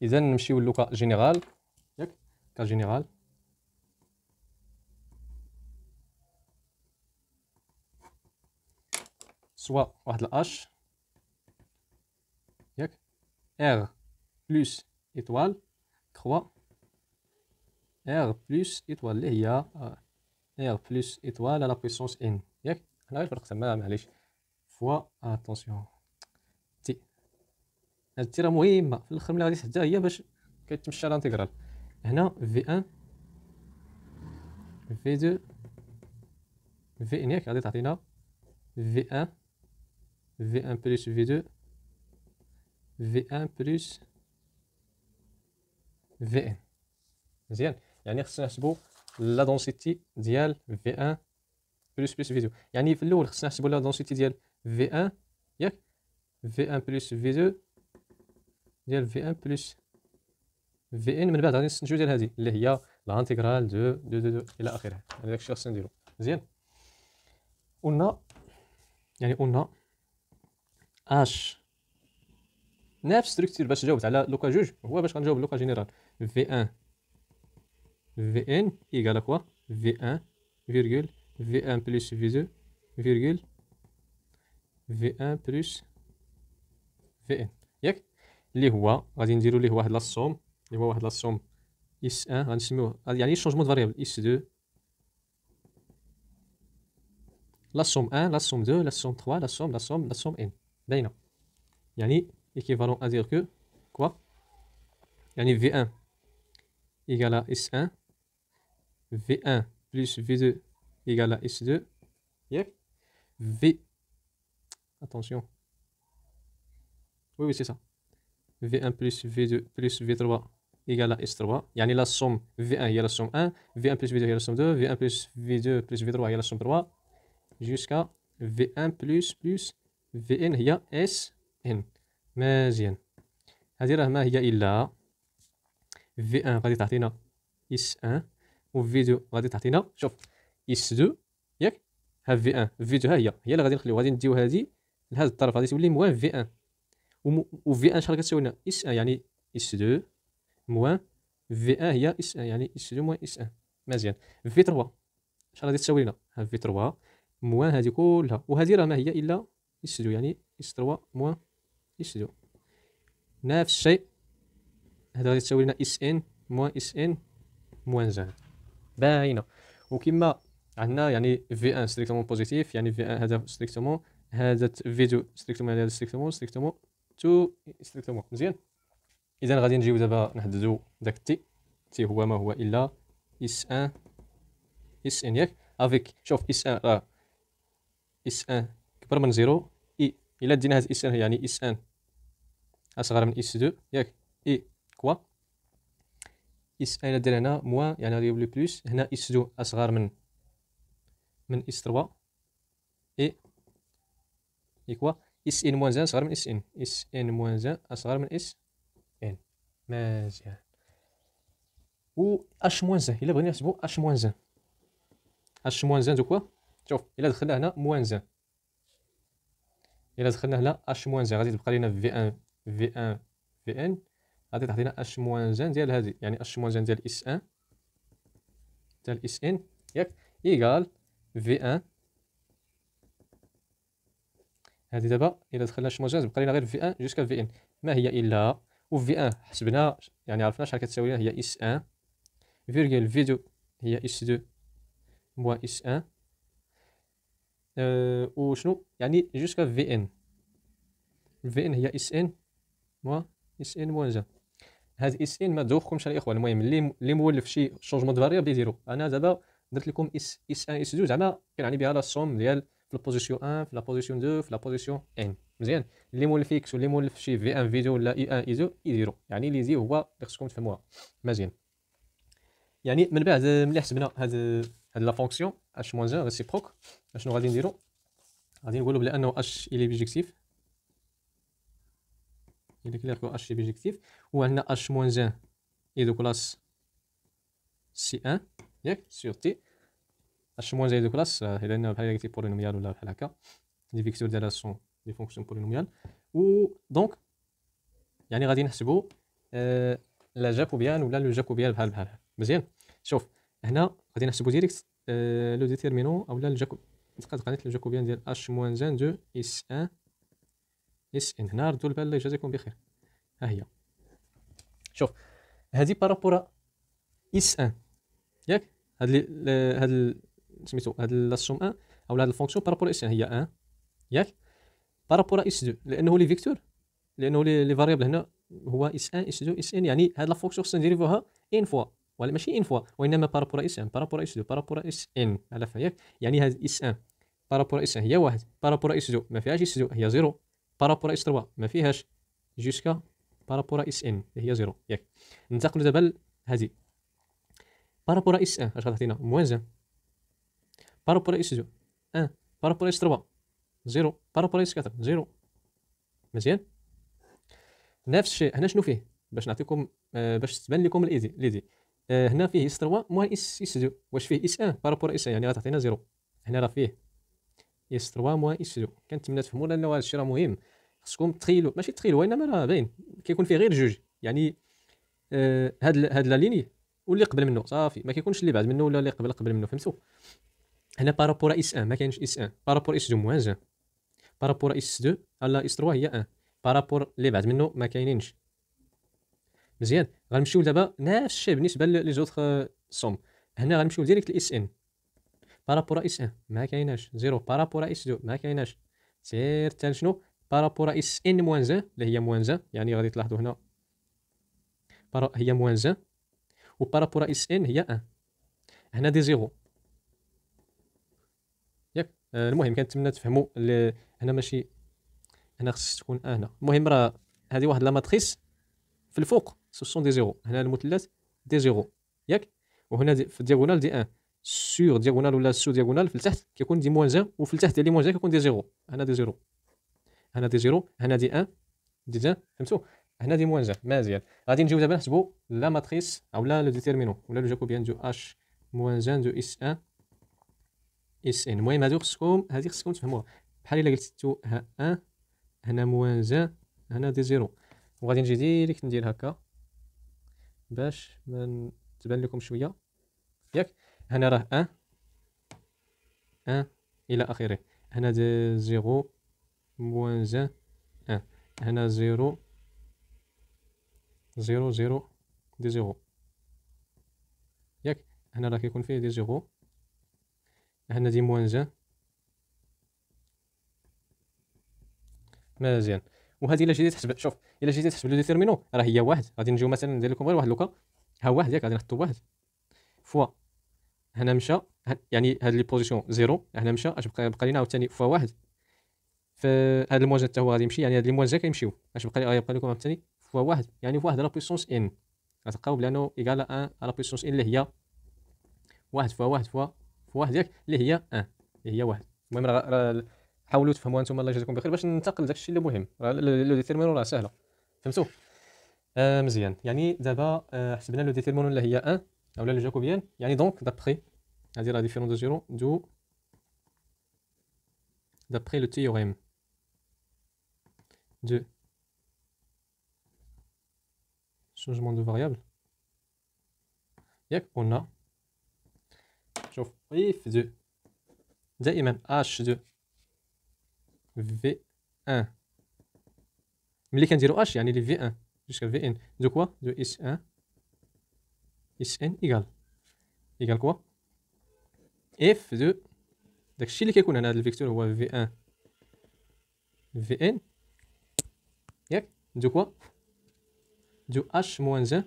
اذا نمشيو لوكا جينيرال ياك كا جينيرال سوا واحد الاش ياك ار بلس ايطوال 3 ار بلس ايطوال اللي هي ار بلس ايطوال على بويسونس ان ياك. حنا غير فرق تما معليش فوا اتونسيون تي. هاد التي راه مهمه في الاخر ملي غادي تحدها هي باش كيتمشى الانتيغرال. هنا في 1 في 2 في ان ياك غادي تعطينا في 1 في 1 بلس في 2 في 1 بلس في ان. مزيان يعني خصنا نحسبوا لا دونسيتي ديال في 1 بلس في 2. يعني في الاول خصنا نحسبوا لا دونسيتي ديال في 1 ياك في 1 بلس في 2 ديال في 1 بلس في ان. من بعد غادي نستنتجو ديال هذه اللي هي لانتيغرال دو الى اخره. هذا داكشي خصنا نديرو. مزيان قلنا يعني قلنا اش نفس ستركتور باش جاوبت على لوكا جوج هو باش غنجاوب لوكا جينيرال في 1 في ان ايكال كوا في 1 فيرغول في 1 بلس في 2 فيرغول في 1 بلس في ان ياك. اللي هو غادي نديرو ليه واحد لاسوم اللي هو واحد لاسوم اس 1 غنسميوه يعني شونجمون دو فاريابل اس 2 لاسوم 1 لاسوم 2 لاسوم 3 لاسوم ان باينه. يعني équivalent à dire que quoi يعني V1 égale à S1 V1 plus V2 égale à S2 ياك V attention oui c'est ça V1 plus V2 plus V3 égale à S3 يعني la somme V1 هي la somme 1 V1 plus V2 هي la somme 2 V1 plus V2 plus V3 هي la somme 3 jusqu'à V1 plus Vn هي Sn. مزيان هذه راه ما هي الا في 1 غادي تعطينا اس 1 و في 2 غادي تعطينا شوف اس 2 ياك. ها في 1 في 2 هي اللي غادي نخليو غادي نديو هذه لهذا الطرف غادي تولي موان في 1 و في 1 شحال كتساوي لنا اس 1 يعني اس 2 موان في 1 هي اس 1 يعني اس 2 موان اس 1. مزيان في 3 شحال غادي تساوي لنا ها في 3 موان هذه كلها وهذه راه ما هي الا اس 2 يعني اس 3 موان اس 2 نفس الشيء. هذا غادي تساوي لنا اس ان موان اس ان موان زان باينه. وكما عندنا يعني في 1 ستريكتومون بوزيتيف يعني في 1 هذا ستريكتومون هذا في 2 ستريكتومون هذا ستريكتومون تو ستريكتومون. مزيان اذا غادي نجيو دابا نحددو داك تي هو ما هو الا اس 1 اس ان ياك افيك شوف اس 1 راه اس 1 كبر من زيرو اي الا دينا هاد اس 1 يعني اس 1 اصغر من اس 2 ياك اي كوا اس 1 دير هنا موان يعني غادي يولي بلس هنا اس 2 اصغر من اس 3 اي كوا اس ان موان زان اصغر من اس ان اس ان موان زان اصغر من اس ان. مزيان و اش موان زان الا بغينا نحسبو اش موان زان اش موان زان دو كوا شوف الا دخلنا هنا موان زان الا دخلنا هنا اش موان زان غادي تبقى لينا في 1 في 1 في ان غادي تعطينا اش موان زان ديال هذه يعني اش موان زان ديال اس 1 ديال اس ان ياك ايكال في 1 هذه دابا الا دخلنا اش موان زان تبقى لينا غير في 1 جوسكا في ان ما هي الا وفي 1 حسبنا يعني عرفنا شحال كتساوي لنا هي اس 1 فيرغول في 2 هي اس 2 موان اس 1 وشنو يعني جوسكا في ان في ان هي اس ان موان اس ان موان زان. هاد اس ان ما تدوخكمش الاخوان. المهم اللي مولف شي شونجمون دو فاريابل يديرو. انا دابا درت لكم اس 1 اس 2 زعما كنعني بها لا سوم ديال في البوزيسيون 1 في لا بوزيسيون 2 في لا بوزيسيون ان. مزيان اللي مولف اكس واللي مولف شي في 1 في 2 ولا اي 1 اي 2 يديرو يعني ليزي هو اللي خصكم تفهموها. مزيان يعني من بعد ملي حسبنا هاد لا فونكسيون اش موان زان ريسيبروك اشنو غادي نديرو غادي نقولوا بلا انه اش الي بيجيكتيف il est clair que h est bijectif وعندنا h moins 1 est de classe C1 ياك sur T h moins 1 est de classe إلا عندنا بحال قلتي بولينوميال ولا بحال هكا لي فيكتور ديالها سون دي فونكسيون بولينوميال و دونك يعني غادي نحسبوا لا جاكوبيان ولا لو جاكوبيان بحال مزيان. شوف هنا غادي نحسبوا ديريكت لو ديتيرمينون اولا تلقى لو جاكوبيان ديال اش موان 1 دو اس 1 اس ان. هنا ردوا البال الله يجازيكم بخير. ها هي شوف هذه بارابورا اس 1 ياك هاد سميتو هاد لاسوم 1 اولا هاد الفونكسيون بارابورا اس 1 هي 1 ياك بارابورا اس 2 لانه لي فيكتور لانه لي فاريابل هنا هو اس 1 اس 2 اس ان يعني هاد لا فونكسيون خصنا نديريفوها ان فوا ولا ماشي ان فوا وانما بارابورا اس 1 بارابورا اس 2 بارابورا اس ان على فياك يعني هاد اس 1 بارابورا اس 1 هي 1 بارابورا اس 2 ما فيهاش اس 2 هي 0 بارابورا اس 3 ما فيهاش جوسكا بارابورا اس ان هي 0 ياك. ننتقلوا دابا لهادي بارابورا اس 1 اش غتعطينا موان 1 بارابورا اس 2 1 بارابورا اس 3 0 بارابورا اس 4 0 مزيان. نفس الشيء هنا شنو فيه باش نعطيكم باش تبان لكم ليدي هنا فيه اس 3 موان اس 2 واش فيه اس 1 بارابور اس 1 يعني غتعطينا 0. هنا راه فيه اس 3 موان اس 2 كنتمنى تفهموا لان هذا الشيء راه مهم خصكم تخيلوا ماشي تخيلوا وانما راه باين كيكون فيه غير جوج يعني هاد لا ليني واللي قبل منه صافي ما كيكونش اللي بعد منه ولا اللي قبل منه فهمتوا. هنا بارابور اس 1 ما كاينش اس 1 بارابور اس 2 موان 1 بارابور اس 2 الا اس 3 هي 1 بارابور اللي بعد منه ما كاينينش مزيان. غنمشيو دابا نفس الشيء بالنسبه لي زوطخ سوم. هنا غنمشيو ديريكت لاس ان بارابور اس 1 ما كايناش 0 بارابور اس 2 ما كايناش سير حتى شنو بارابور اس ان موان 1 اللي هي موان 1 يعني غادي تلاحظوا هنا هي موان 1 وبارابور اس ان هي 1 هنا دي 0 ياك. المهم كنتمنى تفهموا هنا ماشي هنا خص تكون هنا المهم راه هذه واحد لا ماتريس في الفوق سو دي 0 هنا المثلث دي 0 ياك وهنا في الدياغونال دي 1 سور دياغونال ولا سو دياغونال في التحت كيكون دي موان 1 وفي التحت ديال لي موان 1 كيكون دي 0 هنا دي 0 هنا دي 0 هنا دي 1 دي 1 فهمتوا هنا دي موان 1 مزيان. غادي نجيو دابا نحسبوا لا ماتريس اولا لو ديتيرمينون ولا لو جاكوبيان دو اش موان 1 دو اس 1 اس ان. المهم هادو خصكم تفهموها بحال الا قلتو ها 1 هنا موان 1 هنا دي 0 وغادي نجي ديريكت ندير هكا باش ما تبان لكم شويه ياك. هنا راه 1 الى اخره هنا دي 0 موان 1 هنا 0 0 0 دي 0 ياك. هنا راه كيكون فيه دي 0 هنا دي موان 1 مزيان. وهذه الا جيتي تحسب شوف الا جيتي تحسب لو ديتيرمينون راه هي 1 غادي نجيو مثلا ندير لكم غير واحد لوكا ها 1 ياك غادي نحطو 1 فوا هنا مشى يعني هاد لي بوزيسيون 0 هنا مشى اش بقى لينا عاوتاني فوا 1 فهاد الموجه حتى هو غادي يمشي يعني هاد لي موان كيمشيو اش غيبقى لكم عاوتاني فوا 1 يعني فوا 1 لا بويسونس ان غتلقاو بلانه ايكال 1 لا بويسونس ان اللي هي 1 فوا 1 فوا 1 ياك اللي هي 1 اللي هي 1. المهم راه حاولوا تفهموها نتوما الله يجازيكم بخير باش ننتقل داكشي اللي مهم لو ديتيرمينون راه سهله فهمتوا. مزيان يعني دابا حسبنا لو ديتيرمينون اللي هي 1 اولا لو جاكوبيان يعني دونك دابخي هذه لا ديفيرون دو 0 دو d'après le théorème de changement de variable ياك قلنا شوف if de دائما h de v1 ملي كنديرو h يعني لي v1 jusqu'à vn de quoi de s1 sn égal quoi f de داكشي اللي كيكون هنا هذا الفيكتور هو v1 vn ياك دو كوا دو h موان 1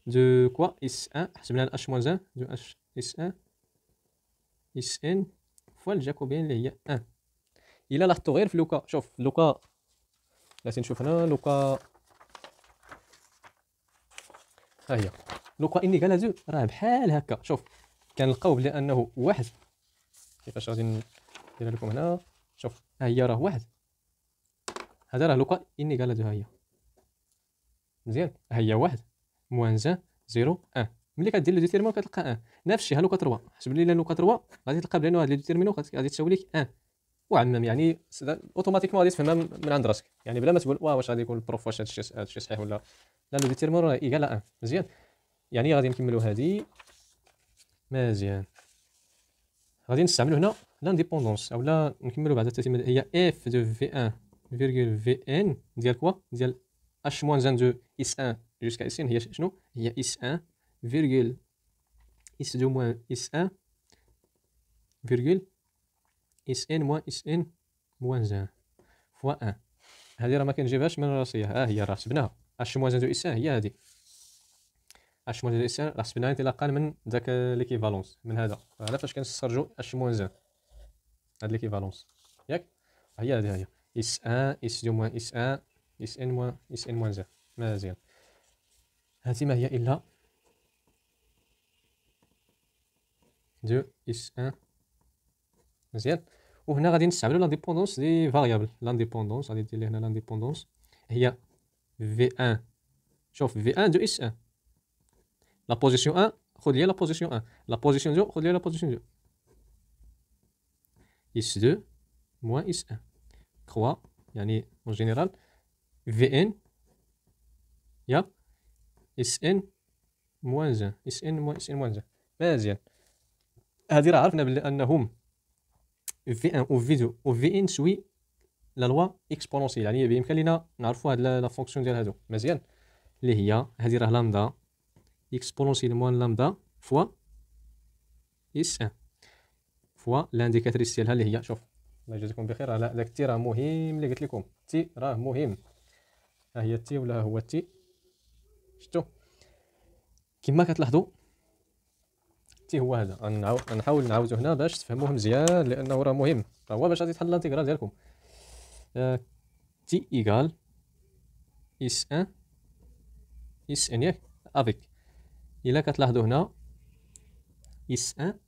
دو كوا s1 حسبنا h موان 1 دو h s1 sn فوا الجاكوبيان اللي هي 1. الا لاحظتوا غير في لوكا شوف لوكا بلاتي نشوف هنا لوكا ها هي لوكا اني قال هادو راه بحال هكا شوف كنلقاو بلي انه واحد كيفاش غادي ندير لكم هنا شوف ها هي راه واحد هذا راه لوكا اني قال هادو ها هي مزيان ها هي واحد موان 1 0 1 ملي كدير لو ديتيرمينون كتلقى 1 نفس الشيء ها لوكا 3 حسب لي لوكا 3 غادي تلقى بلي هاد لو ديتيرمينون غادي تساوي لك 1 وعمم، يعني اوتوماتيكمون غادي تفهمها من عند راسك، يعني بلا ما تقول واه واش غادي يكون البروف واش هادشي صحيح ولا لا. لو ديتيرمون راه ايكال ان. مزيان. يعني غادي نكملوا هادي. مزيان. غادي نستعملوا هنا لانديبوندونس، اولا نكملوا بعد التتمه هي اف دو في 1 فيرغول في ان ديال كوا ديال اش موان 1 دو اس 1 جوسكا اس ان. هي شنو؟ هي اس 1 فيرغول اس 2 موان اس 1 فيرغول اس ان موان اس ان موان 1 فوا 1. هذه راه ما كنجيبهاش من راسي، ها هي راه حسبناها. اش موان 1 دو اس 1 هي هذه. اش موان 2 اس 1 راه حسبناها انطلاقا من داك ليكيفالونس، من هذا على فاش كنستخرجوا اش موان 1 هاد ليكيفالونس ياك. هي هذه هي اس 1 اس 2 موان اس 1 اس ان موان اس ان موان 1. مزيان. هذه ما هي الا دو اس 1. مزيان. وهنا غادي نستعملوا لانديبوندونس دي فاريابل. لانديبوندونس غادي دير لي هنا لانديبوندونس هي في 1. شوف في 1 دو اس 1 لا بوزيسيون 1 خذ لي لا بوزيسيون 1، لا بوزيسيون 2 خذ لي لا بوزيسيون 2. اس 2 موان اس 1 3 يعني اون جينيرال في ان يا اس ان موان 1 اس ان موان اس ان موان 1. مزيان. هذه راه عرفنا بلي انهم في 1 و في 2 و في ان سوي لا لوا اكسبونونسيال، يعني بامكان لينا نعرفوا هاد لا فونكسيون ديال هادو. مزيان. اللي هي هذه راه لامدا اكسبونونسيال موان لامدا فوا اس 1 فوا لانديكاتريس ديالها اللي هي شوف الله يجازيكم بخير على داك التي راه مهم اللي قلت لكم. التي راه مهم. ها هي التي ولا هو التي. شفتوا كما كتلاحظوا التي هو هذا. غنحاول نعاودو هنا باش تفهموه مزيان لانه راه مهم، راه هو باش غادي تحل الانتيغرال ديالكم. تي ايكال اس 1 اس ان ياك افيك. الا كتلاحظوا هنا اس 1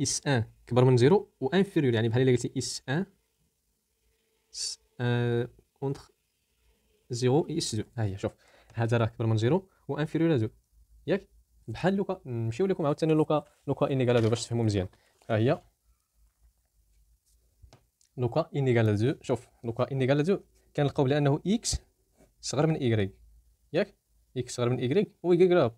اس 1 كبر من زيرو و انفيريور، يعني بحال الا قلتي اس 1 اونتر 0 و اس 2. ها هي شوف هذا راه كبر من زيرو و انفيريور ل 2 ياك. بحال لوكا نمشيو لكم عاوتاني لوكا انيغال 2 باش تفهموا مزيان. ها هي لوكا انيغال 2. شوف لوكا انيغال 2 كنلقاو بلي انه اكس صغر من ايكغيك ياك. اكس صغر من ايكغيك و ايكغيك راه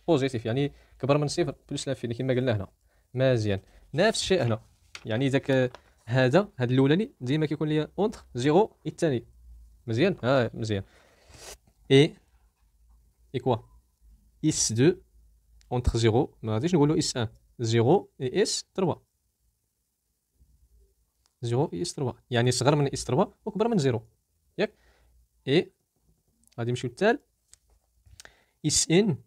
بوزيتيف، يعني كبر من صفر بلس لانفيني كما قلنا هنا. مزيان. نفس الشيء هنا، يعني داك هذا الاولاني ديما كيكون ليا اونتر 0 الثاني. مزيان. مزيان. اي كوا اس 2 اونتر 0 ما غاديش نقولوا اس 1 0 اي اس 3 0 اي اس 3 يعني صغر من اس 3 وكبر من 0 ياك. اي غادي نمشيو للتال اس ان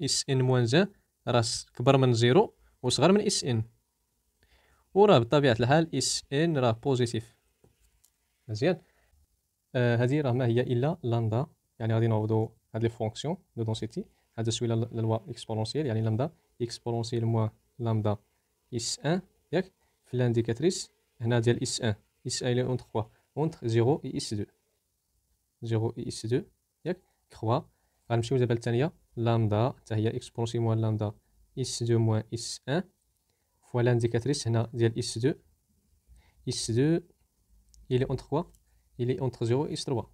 اس ان موان 1 راه كبر من 0 وصغر من اس ان، وراه بطبيعه الحال اس ان راه بوزيتيف. مزيان. هذه راه ما هي الا لامدا، يعني غادي نعوضوا هاد لي فونكسيون دو دونسيتي. هذا سوي لا لوا اكسبونونسيال، يعني لامدا اكسبونونسيال موان لامدا اس 1 ياك. في لانديكاتريس هنا ديال اس 1 اس 1 الى اونتر 3 اونتر 0 اي اس 2 0 اي اس 2 ياك 3. غنمشيو دابا للثانيه لامدا حتى هي اكسبونونسيال موان لامدا اس 2 موان اس 1 فوا لانديكاتريس هنا ديال اس 2 اس 2 il est entre quoi il est entre 0 et 3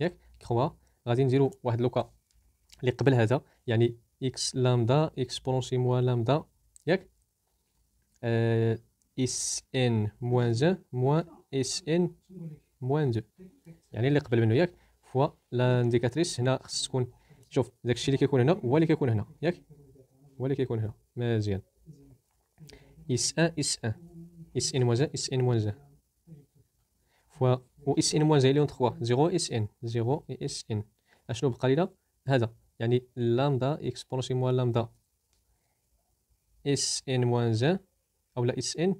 ياك 3. غادي نديرو واحد لوكا اللي قبل هذا، يعني اكس لامدا اكسبونونسيال موان لامدا ياك اس ان موان 1 موان اس ان موان 2، يعني اللي قبل منه ياك فوا لانديكاتريس هنا خص تكون. شوف داكشي اللي كيكون هنا هو اللي كيكون هنا ياك، هو اللي كيكون هنا. مزيان. اس 1 اس 1 اس ان موان 1 اس ان موان 1 فوا و اس ان موان 1 اللي اون 3 0 اس ان 0 اي اس ان. اشنو بقى لينا هذا، يعني لامدا اكسبونونسيال موان لامدا اس ان موان 1 اولا اس ان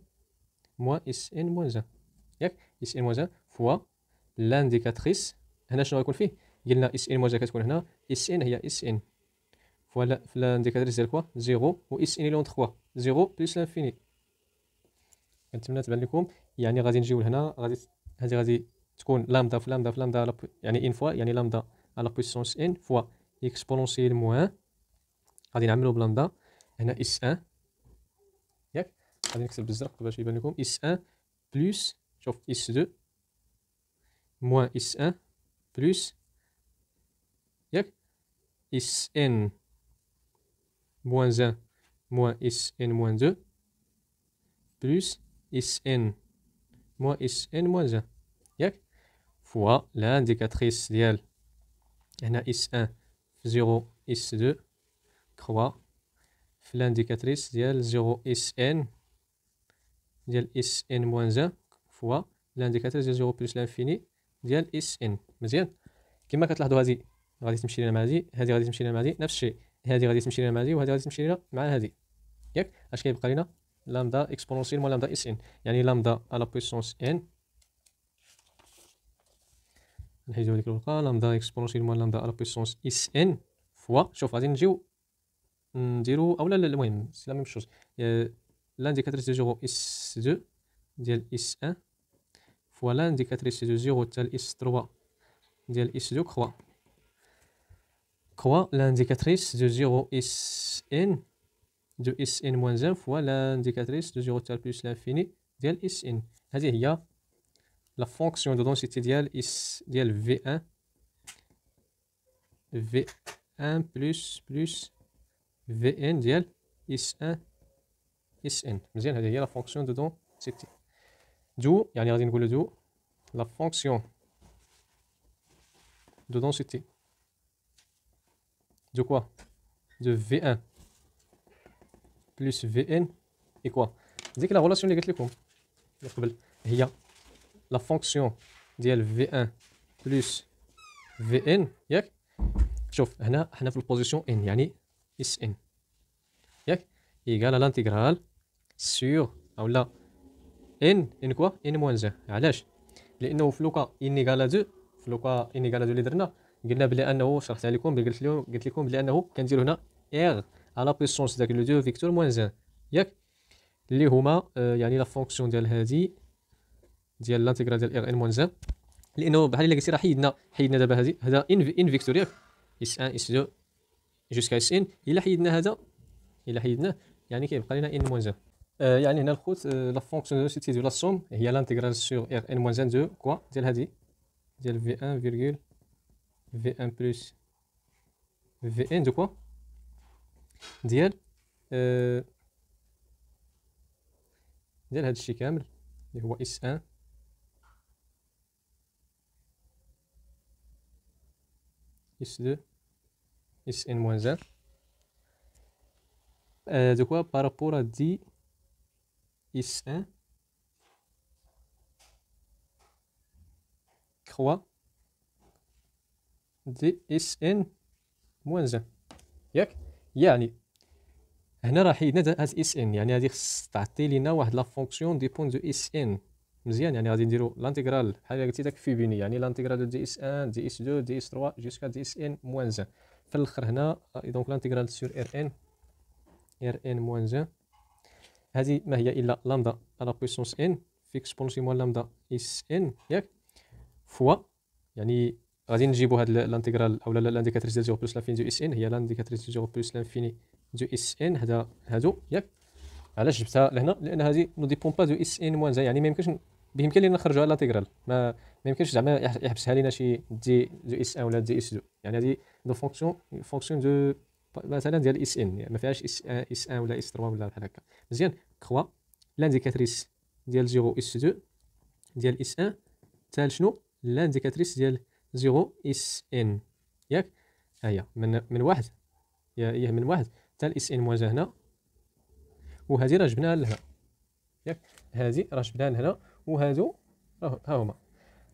موان اس ان موان 1 ياك. اس ان موان 1 فوا لانديكاتريس هنا شنو غيكون فيه، قلنا اس ان موان 1 كتكون هنا اس ان هي اس ان فوا في لانديكاتريس ديال كوا 0 و اس ان اللي اون 3 0 بلس لانفيني. كنتمنى تبان لكم. يعني غادي نجيو لهنا هذه غادي تكون لامدا في لامدا في لامدا يعني ان فوا، يعني لامدا على بويسونس ان فوا اكسبونونسيال موان غادي نعملو بلامدا هنا اس 1 ياك غادي نكتب بالزرق باش يبان لكم اس 1 بلس شوف اس 2 موان اس 1 بلس ياك اس ان موان 1 موان اس ان موان 2 بلس اس ان موان اس ان موان 1 ياك فوا لانديكاتريس ديال هنا اس 1 في 0 اس 2 كخوا في لانديكاتريس ديال 0 اس ان ديال اس ان موان 1 فوا لانديكاتريس ديال 0 بلس لانفيني ديال اس ان. مزيان كما كتلاحظوا هذه غادي تمشي لنا مع هذه غادي تمشي لنا مع نفس الشيء، هذه غادي تمشي لنا مع وهذه غادي تمشي لنا مع هذه ياك. اش كيبقى لنا لامدا اكسبونونسيال موان لامدا اس ان، يعني لامدا على بويسونس ان نحيدو هذيك الورقه لامدا اكسبونونسيال موان لامدا على بويسونس اس ان فوا شوف غادي نجيو نديرو اولا المهم سي لا ميم شوز لانديكاتريس دو 0 اس 2 ديال اس 1 فوا لانديكاتريس دو 0 تاع اس 3 ديال اس 2 كخوا لانديكاتريس دو 0 اس ان دو اس ان موان 1 فوا لانديكاتريس دو 0 تاع بلس لانفيني ديال اس ان. هذه هي لا فونكسيون دو دونسيتي ديال اس ديال في 1 في 1 بلس في ان ديال اس 1 اس ان. مزيان هذه هي لا فونكسيون دو دونسيتي دو، يعني غادي نقولو دو لا فونكسيون دو densité de quoi de V1 plus Vn et quoi ديك لا غولاسيون اللي قلت لكم من قبل هي لا فونكسيون ديال V1 plus Vn ياك. شوف هنا حنا في البوزيسيون ان يعني اس ان ياك ايكال لانتيغرال سور اولا ان كوا ان موان 1. علاش؟ لانه في لوكا ان ايكال 2 في لوكا ان ايكال 2 اللي درنا قلنا بلي انه شرحتها لكم قلت لكم بلي انه كنديرو هنا ار على بويسونس داك لو 2 فيكتور موان 1 ياك اللي هما يعني لا فونكسيون ديال هادي ديال لانتيغرال ديال ار ان موان 1 لانه بحال الا قلتي راه حيدنا دابا هذا ان فيكتور ياك اس 1 اس 2 جوسكا اس ان. الا حيدنا هذا الا حيدناه يعني كيبقى لنا ان موان 1. يعني هنا الخوت لا فونكسيون دو سيتي دو لا سوم هي لانتيغرال سور ار ان موان 1 دو كوا ديال هادي ديال في 1 فيرغول V1 plus Vn de quoi ديال ديال هاد الشيء كامل اللي هو S1 S2 Sn moins 1 de quoi par rapport à D S1 croix دي اس ان موان 1 ياك. يعني هنا راه حيدنا هاد اس ان يعني هادي خص تعطي لينا واحد لا فونكسيون ديبون دو اس ان. مزيان يعني غادي نديرو لانتيغرال بحال قلتي داك في بيني يعني لانتيغرال دو دي اس 1 دي اس 2 دي اس 3 جوسكا دي اس ان موان 1 في الاخر هنا دونك لانتيغرال سور ار ان موان 1 هذه ما هي الا لامدا على بويسونس ان في اكسبونسيون موان لامدا اس ان ياك فوا يعني غادي نجيبوا هاد لانتيغرال اولا لانديكاتريس ديال 0 بلس لانفيني دو اس ان هي لانديكاتريس ديال 0 بلس لانفيني دو اس ان هادو ياك. علاش جبتها لهنا؟ لان هادي نو ديبون با دو اس ان موان 1 يعني ما يمكنش بامكان لينا نخرجوها لانتيغرال ما يمكنش زعما يحبسها لينا شي دي دو اس 1 ولا دي اس 2 يعني هادي دو فونكسيون دو مثلا ديال اس ان ما فيهاش اس 1 ولا اس 3 ولا بحال هكا. مزيان كخوا لانديكاتريس ديال 0 اس 2 ديال اس 1 تال شنو لانديكاتريس ديال 0 اس ان ياك. ها هي من واحد هي من واحد حتى الاس ان موان هنا وهذه راه جبناها لهنا ياك. هذه راه جبناها لهنا وهادو ها هما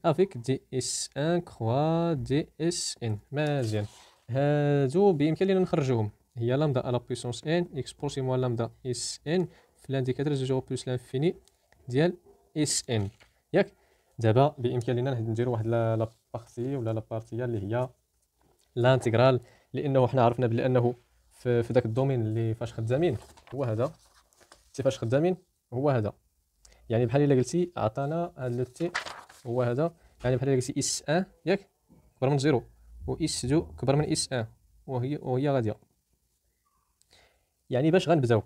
افيك دي اس ان كخوا دي اس ان. مزيان هادو بامكان لينا نخرجوهم هي لامدا على بويسونس ان اكسبونسي موان لامدا اس ان في لانديكاتريس دو 0 بلس لانفيني ديال اس ان ياك. دابا بامكان لينا نديرو واحد لا بارتي ولا لا بارتيه اللي هي لانتيغرال لانه حنا عرفنا بلي انه في داك الدومين اللي فاش خدامين هو هذا تي فاش خدامين هو هذا يعني بحال الا قلتي عطانا هاد لو تي هو هذا يعني بحال الا قلتي اس 1 ياك كبر من 0 و اس 2 كبر من اس 1 وهي غاديه يعني باش غنبداو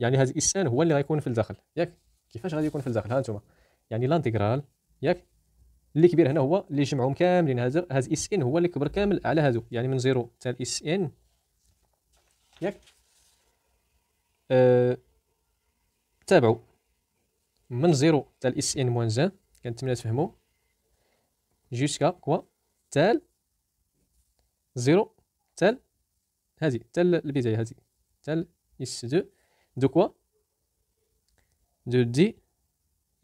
يعني هذا اس ان هو اللي غيكون في الداخل ياك. كيفاش غادي يكون في الداخل؟ ها انتم يعني لانتيغرال ياك اللي كبير هنا هو اللي جمعهم كاملين، هذا اس ان هو اللي كبر كامل على هادو، يعني من 0 حتى اس ان ياك. تابعوا من 0 حتى الاس ان موان 1 كنتمنى تفهموا جوسكا كوا تال 0 تال هذه تال البدايه هذه تال اس 2 دو كوا دو دي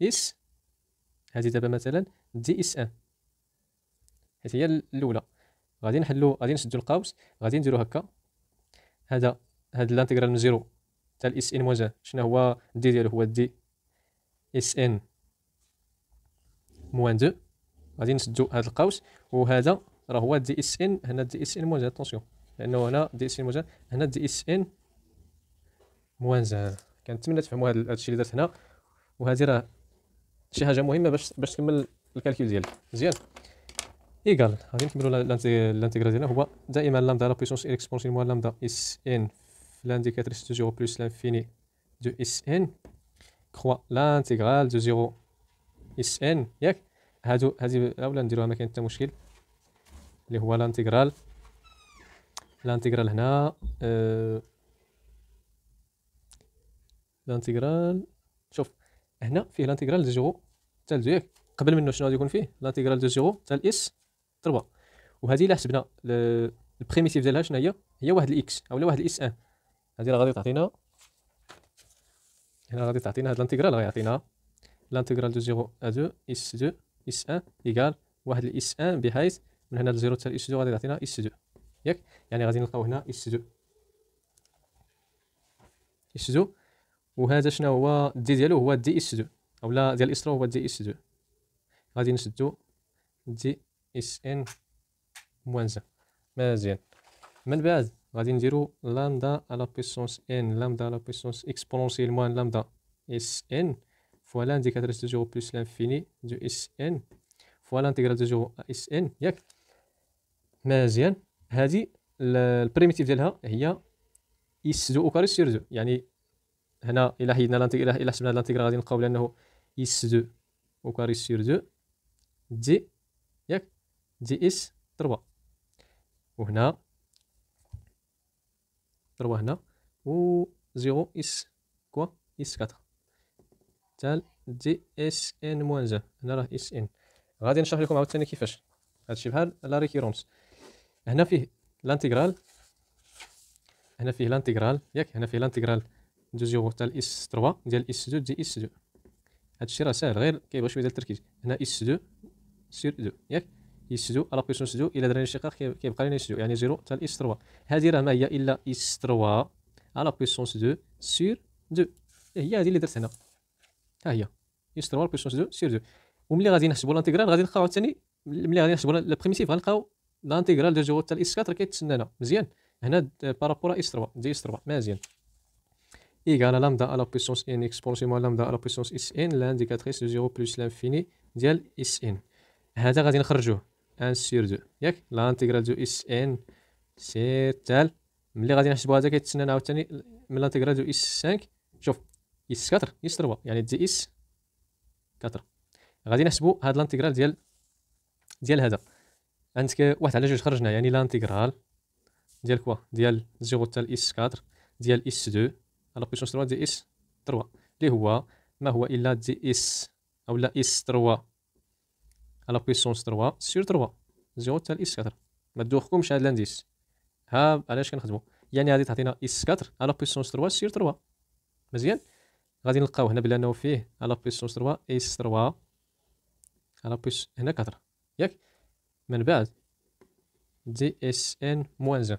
اس هذه دابا مثلا دي اس 1 حيت هي الاولى. غادي نحلو غادي نسدو القوس غادي نديرو هكا. هذا الانتيغرال من 0 حتى الاس ان موان 1 شنو هو دي ديالو؟ هو دي اس ان موان 2. غادي نسدو هذا القوس وهذا راه هو دي اس ان. هنا دي اس ان موان 1 اتونسيون لانه هنا دي اس ان موان 1 هنا دي اس ان موان 1. كنتمنى تفهموا هذا الشيء اللي درت هنا، وهذه راه شي حاجه مهمه باش تكمل الكالكول ديالك مزيان. ايكال غادي نكملوا الانتيغرال ديالنا. هو دائما لامدا لا بويسونس اكسبونسيون موان لامدا اس ان في لانديكاتريس دو 0 بلس لانفيني دو اس ان كخوا لانتيغرال دو 0 اس ان ياك. هذه اولا نديروها ما كاين حتى مشكل، اللي هو الانتيغرال هنا الانتيغرال. شوف هنا فيه الانتيغرال دو 0 حتى ل 2 ياك. قبل منه شنو غادي يكون فيه؟ الانتيغرال دو 0 حتى الاس 3. وهذه الا حسبنا البريميتيف ديالها شنو هي واحد الاكس اولا واحد الاس 1. هذه راه غادي تعطينا هنا غادي تعطينا هاد الانتيغرال غيعطينا الانتيغرال دو 0 ا 2 اس 2 اس 1 ايكال واحد الاس 1 بحيث من هنا ل 0 حتى الاس 2 غادي تعطينا اس 2 ياك. يعني غادي نلقاو هنا اس 2 وهذا شنو هو دي ديالو؟ هو دي اس 2 اولا ديال اس 3 هو دي اس 2. غادي نسدو دي اس ان موان 1 مزيان. من بعد غادي نديرو لامدا على بويسونس ان لامدا على بويسونس اكسبونونسيال موان لامدا اس ان فوا لانديكاتريس دو 0 بلس لانفيني دو اس ان فوا لانتيغرال دو 0 اس ان ياك. مزيان. هذه البريميتيف ديالها هي اس 2 او كاري سير 2. يعني هنا الا حيدنا الانتيغرال الا حسبنا الانتيغرال غادي نلقاو بانه اس 2 او كاري سير 2 دي ياك دي اس 3 وهنا 3 هنا و 0 اس كوا اس 4 تال دي اس ان موان 1. هنا راه اس ان. غادي نشرح لكم عاوتاني كيفاش هادشي بحال لا ريكيرونس. هنا فيه الانتيغرال ياك. هنا فيه الانتيغرال دو 0 تال اس 3 ديال اس 2 دي اس 2. هادشي راه ساهل غير كيبغي شويه ديال التركيز. هنا اس 2 سير 2 ياك اس 2 على بويسونس 2 الا درنا الاشتقاق كيبقى لنا اس 2 يعني 0 حتى اس 3. هذه راه ما هي الا اس 3 على بويسونس 2 سير 2. هي هذه اللي درت هنا. ها هي اس 3 على بويسونس 2 سير 2. وملي غادي نحسبوا الانتيغرال غادي نلقاو عاوتاني ملي غادي نحسبوا البريميتيف غنلقاو الانتيغرال دو 0 حتى اس 4 كيتسنانا مزيان. هنا بارابور اس 3 دي اس 3 مزيان. ايكال لامدا على بويسونس ان اكسبونسيون لامدا على بويسونس اس ان لانديكاتريس دو 0 بلس لانفيني ديال اس ان. هذا غادي نخرجوه 1 سير 2 ياك. لانتيغرال دو اس ان سي تال ملي غادي نحسبوا هذا كيتسنانا عاوتاني من لانتيغرال دو اس 5. شوف اس 4 اس 3 يعني دي اس 4. غادي نحسبوا هاد الانتيغرال ديال هذا. عندك واحد على جوج خرجنا يعني لانتيغرال ديال كوا ديال 0 حتى اس 4 ديال اس 2 على بويسونس 3 دي اس 3 اللي هو ما هو الا دي اس اولا اس 3 على بويسونس 3 سير 3 0 حتى اس 4. ما تدوخكمش هاد الانديس. ها علاش كنخدموا يعني غادي تعطينا اس 4 على بويسونس 3 سير 3 مزيان. غادي نلقاو هنا بلا انه فيه على بويسونس 3 اس 3 على بويس هنا 4 ياك. من بعد دي اس ان موان 1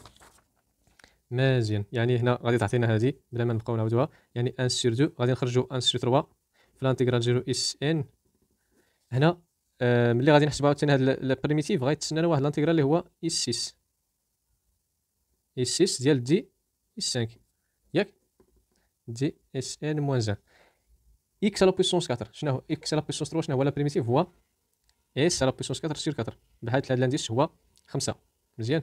مزيان. يعني هنا غادي تعطينا هذه بلا ما نبقاو نعاودوها يعني 1 سير 2 غادي نخرجوا 1 سير 3 في الانتيغرال 0 اس ان. هنا ملي غادي نحسبوا عاوتاني هاد البريميتيف غيتسنى لنا واحد الانتيغرال اللي هو اس 6 اس 6 ديال دي اس 5 ياك دي اس ان موان 1 اكس على بويسونس 4. شنو هو اكس على بويسونس 3؟ شنو هو لا بريميتيف؟ هو اس على بويسونس 4 سير 4 بحيث هاد الانديس هو 5 مزيان.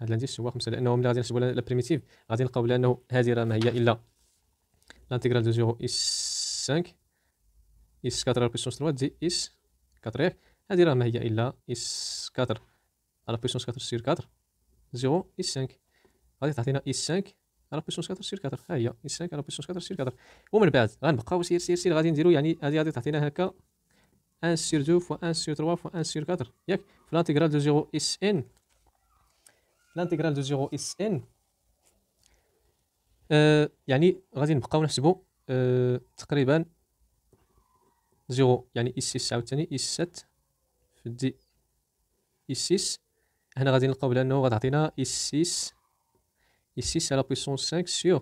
هاد الانديس هو 5 لانه ملي غادي نحسبوا لا بريميتيف غادي نلقاو بانه هذه راه ما هي الا لانتيغرال دو 0 اس 5 اس 4 على بويسونس 3 دي اس 4 ياك. هادي راه ما هي الا اس 4 على بويسونس 4 سير 4 0 اس 5 غادي تعطينا اس 5 على بويسونس 4 سير 4. ها هي اس 5 على بويسونس 4 سير 4. ومن بعد غنبقاو سير غادي نديرو يعني هادي غادي تعطينا هكا 1 سير 2 فوا 1 سير 3 فوا 1 سير 4 ياك. في لانتيغرال دو 0 اس ان لانتيغرال دو 0 اس ان يعني غادي نبقاو نحسبوا تقريبا 0 يعني اس 6 عاوتاني اس 7 في دي اس 6. هنا غادي نلقاو بانه غتعطينا اس 6 اس 6 على بويسونس 5 سيغ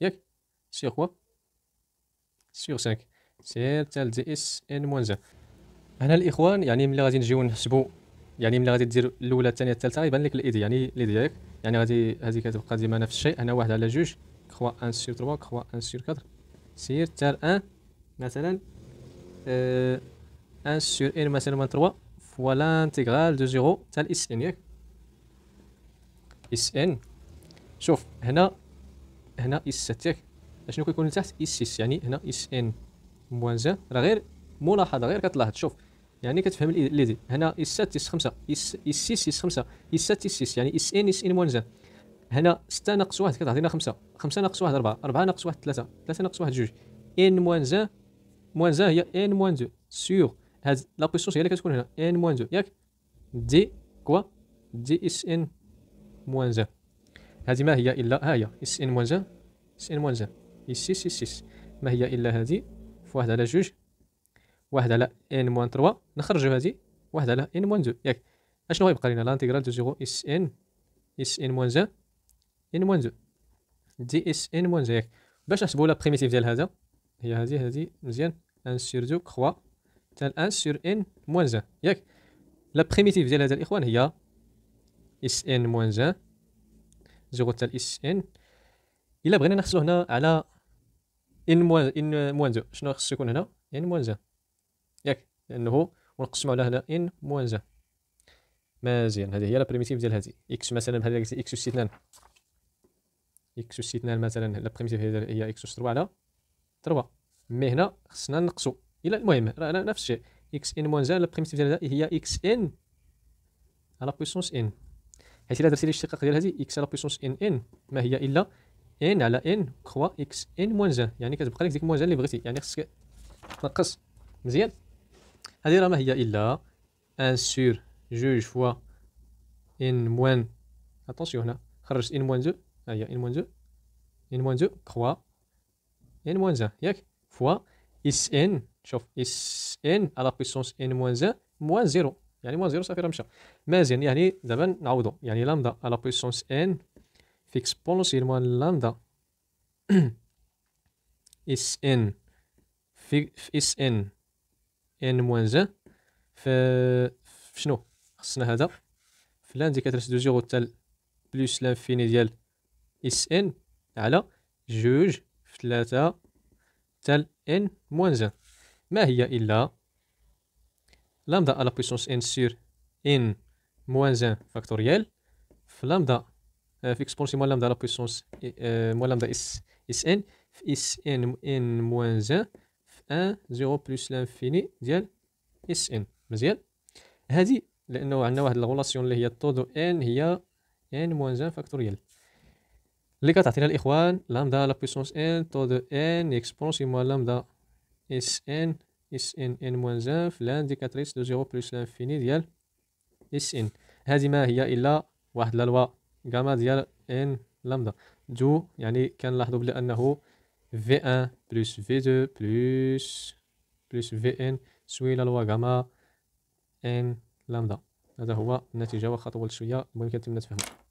ياك سيغ كوا سيغ 5 سير تال دي اس ان موان 1. هنا الاخوان يعني ملي غادي نجيو نحسبوا يعني ملي غادي دير الاولى الثانيه الثالثه غيبان لك الايدي يعني لي ديالك يعني غادي هذه كتبقى ديما نفس الشيء. هنا 1 على 2 كخوا 1 سير 3 كخوا 1 سير 4 سير تال 1 مثلا 1 سير ان مثلا من 3 فوا لانتيغرال دو 0 تال اس ان ياك اس ان. شوف هنا اس 7 ياك اشنو كيكون لتحت اس 6 يعني هنا اس ان موان 1 راه غير ملاحظه غير كتلاحظ. شوف يعني كتفهم لي دي هنا اس 7 اس 5 اس 6 اس 5 اس 7 اس 6 يعني اس ان موان 1. هنا 6 ناقص 1 كتعطينا 5 5 ناقص 1 4 4 ناقص 1 3 3 ناقص 1 2 ان موان 1 موان 1 هي ان موان 2 سيغ هاد لا بويسونس هي اللي كتكون هنا ان موان 2 ياك دي كوا دي اس ان موان 1. هذه ما هي الا ها هي اس ان موان 1 اس ان موان 1 اس 6 اس 6 ما هي الا هذه في 1 على 2 1 على ان موان 3 نخرجوا هذه 1 على ان موان 2 ياك. اشنو غيبقى لنا لانتيغرال دو 0 اس ان موان 1 ان موان 2 دي اس ان موان 1 ياك. باش نحسبوا لا بريميتيف ديال هذا هي هذه مزيان 1 سور 2 كخوا تال 1 سور ان موان 1 ياك. لا بريميتيف ديال هذا الاخوان هي اس ان موان 1 0 تال اس ان. الا بغينا نحصلو هنا على ان موان 2 شنو خصو يكون هنا ان موان 1 ياك لانه ونقسمو على هنا ان موان 1 مزيان. هذه هي لا بريميتيف ديال هذه اكس مثلا بحال قلتي اكس اس 2 اكس اس 2 مثلا لا بريميتيف هي اكس اس 3 على 3 مي هنا خصنا نقصو الى المهم راه نفس الشيء اكس ان موان 1 لا بريميتيف ديال هذا هي اكس ان على بويسونس ان حيت الا درتي الاشتقاق ديال هذه اكس على بويسونس ان ما هي الا ان على ان كخوا اكس ان موان 1 يعني كتبقى لك ديك موان 1 اللي بغيتي يعني خصك تنقص مزيان. هذه راه ما هي الا 1 سور 2 فوا ان موان اتونسيون هنا خرجت ان موان 2 ها هي ان موان 2 ان موان 2 كخوا ان موان 1 ياك فوا اس ان. شوف اس ان على بويسونس ان موان 1 موان 0 يعني موان 0 صافي راه مشى مزيان. يعني دابا نعوضو يعني لامدا على بويسونس ان في اكسبونسيال موان لامدا اس ان في اس ان ان موان 1 في شنو خصنا هذا في لانديكاتريس دو 0 تال بلوس لانفيني ديال اس ان على 2 في 3 تال ان موان 1 ما هي الا لامدا على بويسونس ان سور ان موان 1 فاكتوريال في لامدا في اكسبونسيون موان لامدا على بويسونس موان لامدا اس ان في اس ان موان 1 في 1 0 بلوس لانفيني ديال اس ان مزيان. هذه لانه عندنا واحد الغولاسيون اللي هي طو دو ان هي ان موان 1 فاكتوريال اللي كتعطينا الاخوان لامدا على بويسونس ان طو دو ان اكسبونسيون موان لامدا اس ان ان موان 1 في لانديكاتريس دو 0 بلوس لانفيني ديال اس ان. هذه ما هي الا واحد لا لوا غاما ديال ان لامدا دو يعني كنلاحظوا بلي انه في 1 بلس في 2 بلس في ان سوي لا لوا غاما ان لامدا. هذا هو النتيجه واخا طولت شويه المهم كنتمنى تفهموا.